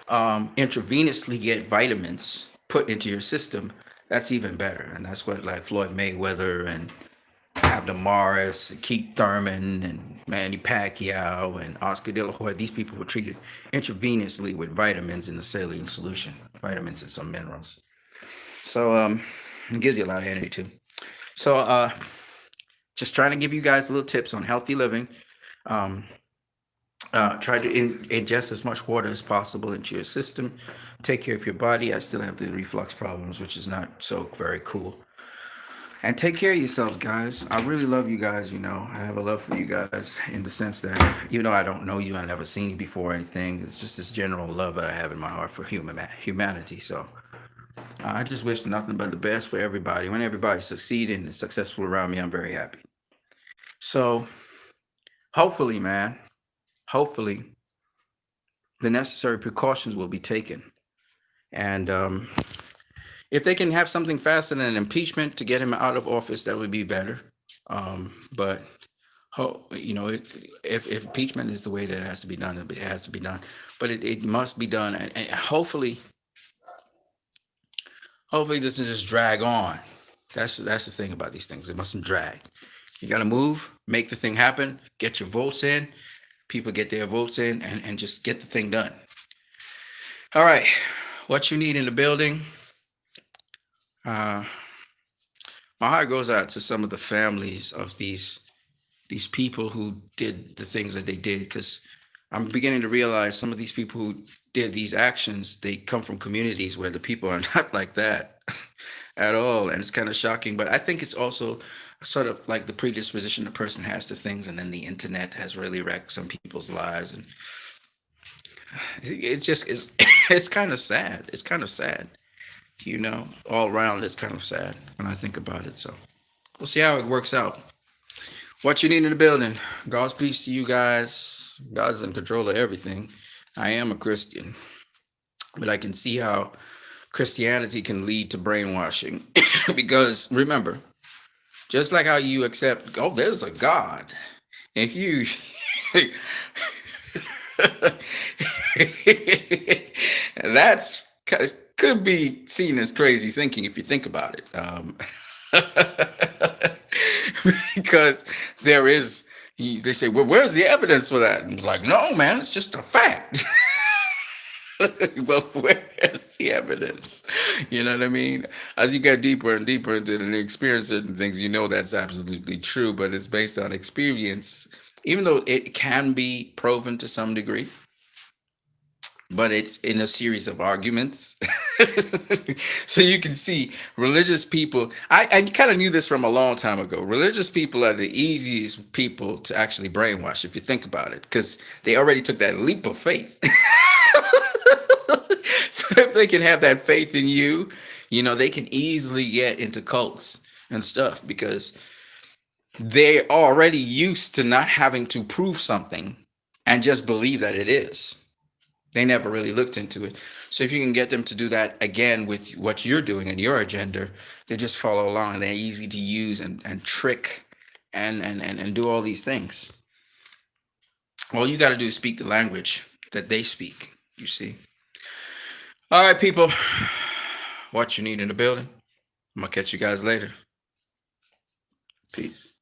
intravenously get vitamins put into your system, that's even better. And that's what like Floyd Mayweather and Abner Morris, Keith Thurman, and Manny Pacquiao, and Oscar De La Hoya, these people were treated intravenously with vitamins in the saline solution, vitamins and some minerals. So it gives you a lot of energy too. So just trying to give you guys little tips on healthy living. Try to ingest as much water as possible into your system. Take care of your body. I still have the reflux problems, which is not so very cool. And take care of yourselves, guys. I really love you guys. I have a love for you guys in the sense that even though I don't know you, I never seen you before or anything. It's just this general love that I have in my heart for humanity. So I just wish nothing but the best for everybody. When everybody's succeeding and successful around me, I'm very happy. So hopefully, man, hopefully the necessary precautions will be taken. And if they can have something faster than an impeachment to get him out of office, that would be better. But if impeachment is the way that it has to be done, it has to be done. But it must be done, and hopefully this doesn't just drag on. That's the thing about these things. It mustn't drag. You got to move, make the thing happen, get your votes in. People get their votes in, and just get the thing done. All right, what you need in the building. Uh, my heart goes out to some of the families of these people who did the things that they did, because I'm beginning to realize some of these people who did these actions, they come from communities where the people are not like that at all, and it's kind of shocking. But I think it's also sort of like the predisposition the person has to things, and then the internet has really wrecked some people's lives, and it just is. It's kind of sad. It's kind of sad, all around. It's kind of sad when I think about it. So we'll see how it works out. What you need in the building. God's peace to you guys. God's in control of everything. I am a Christian, but I can see how Christianity can lead to brainwashing. Because remember, just like how you accept, oh, there's a God. If you that's could be seen as crazy thinking if you think about it. Because there is, they say, well, where's the evidence for that? And it's like, no, man, it's just a fact. Well, where's the evidence? You know what I mean? As you get deeper and deeper into the experience certain things, that's absolutely true, but it's based on experience, even though it can be proven to some degree, but it's in a series of arguments. So you can see religious people. I kind of knew this from a long time ago. Religious people are the easiest people to actually brainwash if you think about it, because they already took that leap of faith. So if they can have that faith in you, they can easily get into cults and stuff, because they're already used to not having to prove something and just believe that it is. They never really looked into it. So if you can get them to do that again with what you're doing and your agenda, they just follow along, and they're easy to use and trick and do all these things. All you got to do is speak the language that they speak, you see. All right, people. What you need in the building. I'm going to catch you guys later. Peace.